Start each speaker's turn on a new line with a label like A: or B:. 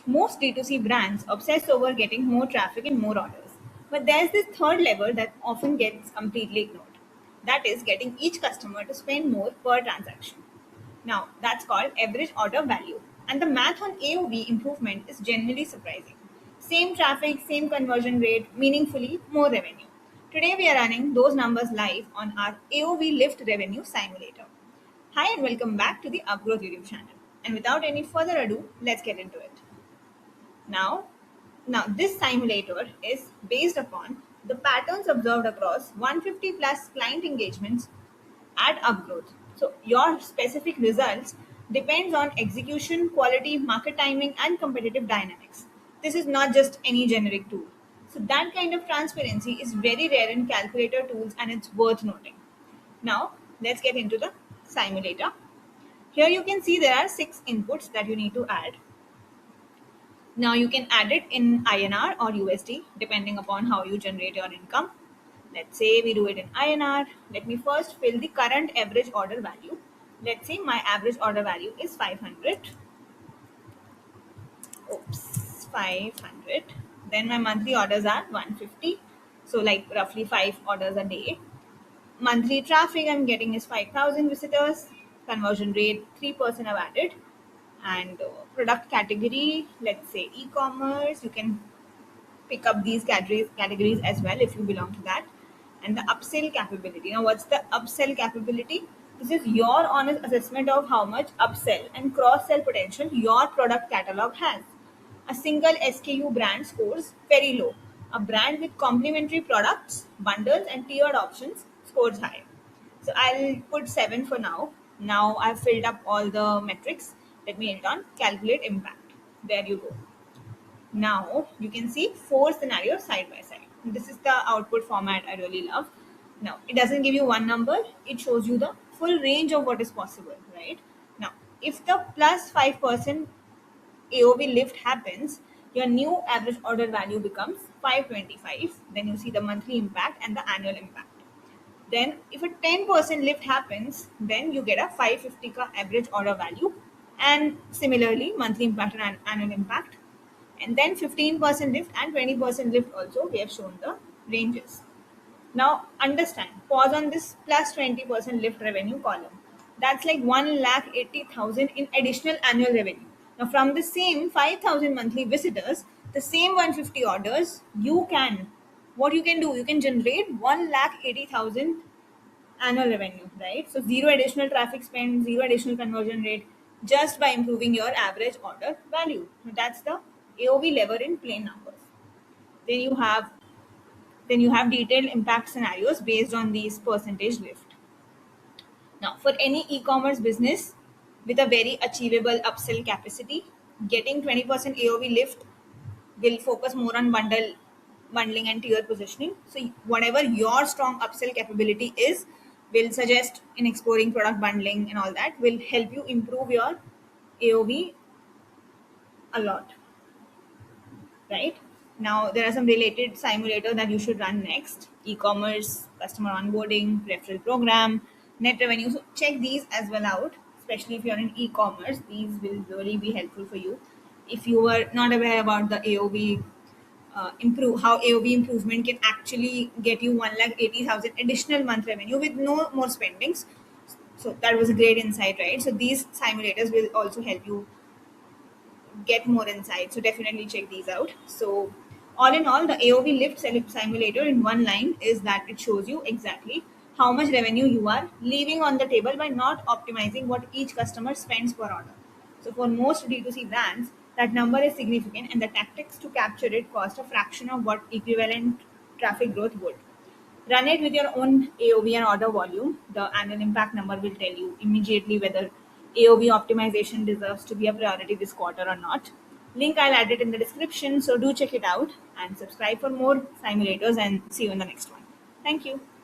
A: Most D2C brands obsess over getting more traffic and more orders. But there's this third level that often gets completely ignored. That is getting each customer to spend more per transaction. Now, that's called average order value. And the math on AOV improvement is genuinely surprising. Same traffic, same conversion rate, meaningfully more revenue. Today, we are running those numbers live on our AOV Lift Revenue Simulator. Hi, and welcome back to the Upgrowth YouTube channel. And without any further ado, let's get into it. Now, now this simulator is based upon the patterns observed across 150 plus client engagements at Upgrowth. So your specific results depends on execution, quality, market timing, and competitive dynamics. This is not just any generic tool. So that kind of transparency is very rare in calculator tools, and it's worth noting. Now let's get into the simulator. Here you can see there are 6 inputs that you need to add. Now you can add it in INR or USD depending upon how you generate your income. Let's say we do it in INR. Let me first fill the current average order value. Let's say my average order value is 500. Oops, 500. Then my monthly orders are 150. So like roughly 5 orders a day. Monthly traffic I'm getting is 5,000 visitors. Conversion rate 3% I've added. And product category, let's say e-commerce. You can pick up these categories as well if you belong to that. And the upsell capability. Now, what's the upsell capability? This is your honest assessment of how much upsell and cross sell potential your product catalog has. A single SKU brand scores very low. A brand with complementary products, bundles, and tiered options scores high. So I'll put 7 for now. Now I've filled up all the metrics. Let me hit on calculate impact. There you go. Now you can see 4 scenarios side by side. This is the output format I really love. Now it doesn't give you one number, it shows you the full range of what is possible, right? Now, if the plus 5% AOV lift happens, your new average order value becomes 525. Then you see the monthly impact and the annual impact. Then, if a 10% lift happens, then you get a 550 ka average order value, and similarly, monthly impact and annual impact. And then 15% lift and 20% lift also, we have shown the ranges. Now, understand, pause on this plus 20% lift revenue column. That's like 1,80,000 in additional annual revenue. Now, from the same 5,000 monthly visitors, the same 150 orders, what you can do, you can generate 1,80,000 annual revenue, right? So, zero additional traffic spend, zero additional conversion rate, just by improving your average order value. So that's the AOV lever in plain numbers. Then you have detailed impact scenarios based on these percentage lift. Now, for any e-commerce business with a very achievable upsell capacity, getting 20% AOV lift will focus more on bundling and tier positioning. So whatever your strong upsell capability is, will suggest in exploring product bundling and all that will help you improve your AOV a lot. Right? Now, there are some related simulator that you should run next: e-commerce, customer onboarding, referral program, net revenue. So check these as well out, especially if you're in e-commerce. These will really be helpful for you. If you were not aware about the AOV, how AOV improvement can actually get you 1,80,000 additional month revenue with no more spendings. So that was a great insight, right? So these simulators will also help you get more insight. So definitely check these out. So all in all, the AOV lift simulator in one line is that it shows you exactly how much revenue you are leaving on the table by not optimizing what each customer spends per order. So for most D2C brands, that number is significant, and the tactics to capture it cost a fraction of what equivalent traffic growth would. Run it with your own AOV and order volume. The annual impact number will tell you immediately whether AOV optimization deserves to be a priority this quarter or not. Link I'll add it in the description, so do check it out and subscribe for more simulators, and see you in the next one. Thank you.